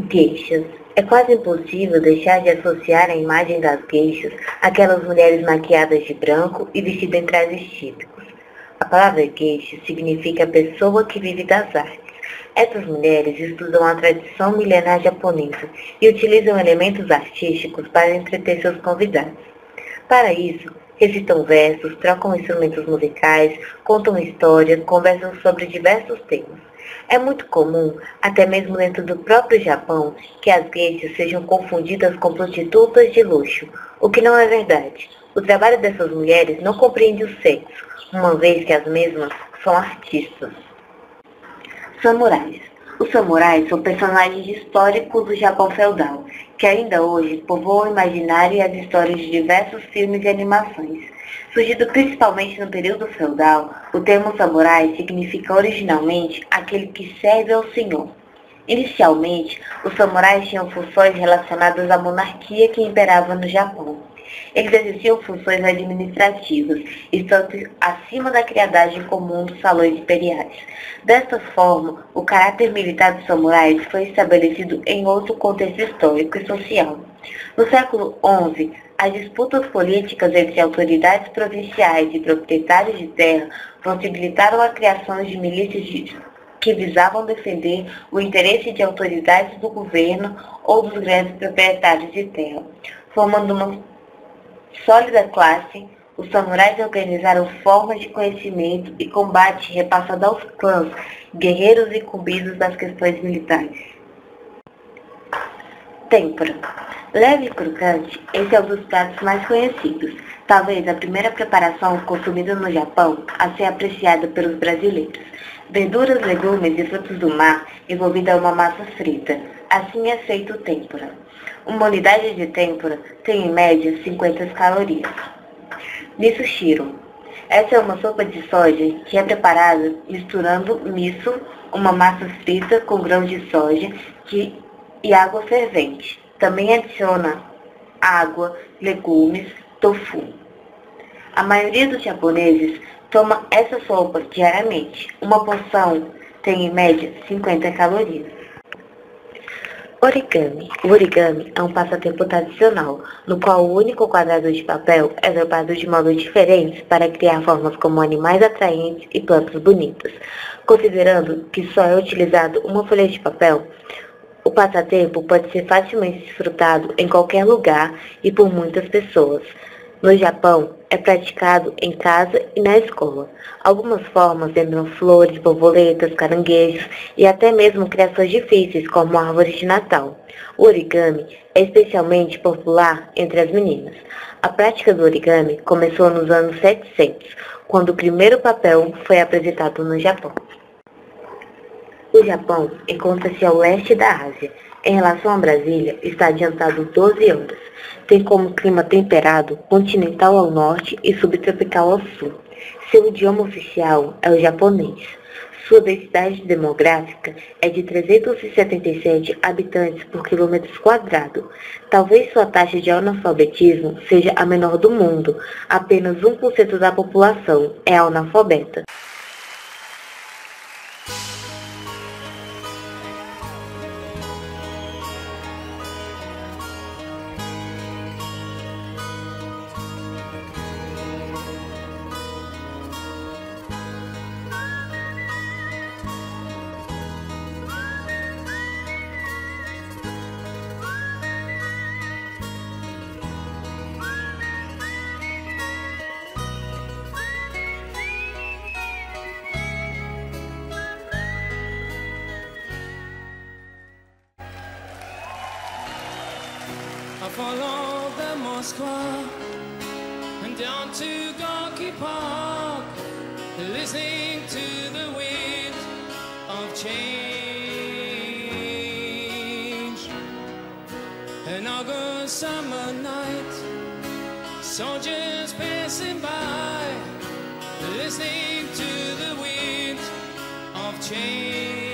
Geishas. É quase impossível deixar de associar a imagem das geishas àquelas mulheres maquiadas de branco e vestidas em trajes típicos. A palavra geisha significa pessoa que vive das artes. Essas mulheres estudam a tradição milenar japonesa e utilizam elementos artísticos para entreter seus convidados. Para isso, recitam versos, trocam instrumentos musicais, contam histórias, conversam sobre diversos temas. É muito comum, até mesmo dentro do próprio Japão, que as geishas sejam confundidas com prostitutas de luxo, o que não é verdade. O trabalho dessas mulheres não compreende o sexo, uma vez que as mesmas são artistas. Samurais. Os samurais são personagens históricos do Japão feudal, que ainda hoje povoam o imaginário e as histórias de diversos filmes e animações. Surgido principalmente no período feudal, o termo samurai significa originalmente aquele que serve ao senhor. Inicialmente, os samurais tinham funções relacionadas à monarquia que imperava no Japão. Eles exerciam funções administrativas, estando acima da criadagem comum dos salões imperiais. Desta forma, o caráter militar dos samurais foi estabelecido em outro contexto histórico e social. No século XI, as disputas políticas entre autoridades provinciais e proprietários de terra possibilitaram a criação de milícias que visavam defender o interesse de autoridades do governo ou dos grandes proprietários de terra, formando uma sólida classe. Os samurais organizaram formas de conhecimento e combate repassado aos clãs, guerreiros incumbidos das questões militares. Tempura. Leve e crocante, esse é um dos pratos mais conhecidos. Talvez a primeira preparação consumida no Japão a ser apreciada pelos brasileiros. Verduras, legumes e frutos do mar envolvida a uma massa frita. Assim é feito o tempura. Uma unidade de tempura tem em média 50 calorias. Miso-shiro. Essa é uma sopa de soja que é preparada misturando miso, uma massa frita com grãos de soja e água fervente. Também adiciona água, legumes, tofu. A maioria dos japoneses toma essa sopa diariamente. Uma porção tem em média 50 calorias. Origami. O origami é um passatempo tradicional, no qual o único quadrado de papel é dobrado de modos diferentes para criar formas como animais atraentes e plantas bonitas. Considerando que só é utilizado uma folha de papel, o passatempo pode ser facilmente desfrutado em qualquer lugar e por muitas pessoas. No Japão, é praticado em casa e na escola. Algumas formas lembram flores, borboletas, caranguejos e até mesmo criações difíceis como árvores de Natal. O origami é especialmente popular entre as meninas. A prática do origami começou nos anos 700, quando o primeiro papel foi apresentado no Japão. O Japão encontra-se ao leste da Ásia. Em relação a Brasília, está adiantado 12 horas. Tem como clima temperado, continental ao norte e subtropical ao sul. Seu idioma oficial é o japonês. Sua densidade demográfica é de 377 habitantes por quilômetro quadrado. Talvez sua taxa de analfabetismo seja a menor do mundo. Apenas 1% da população é analfabeta. I follow the Moskva and down to Gorky Park, listening to the wind of change. An August summer night, soldiers passing by, listening to the wind of change.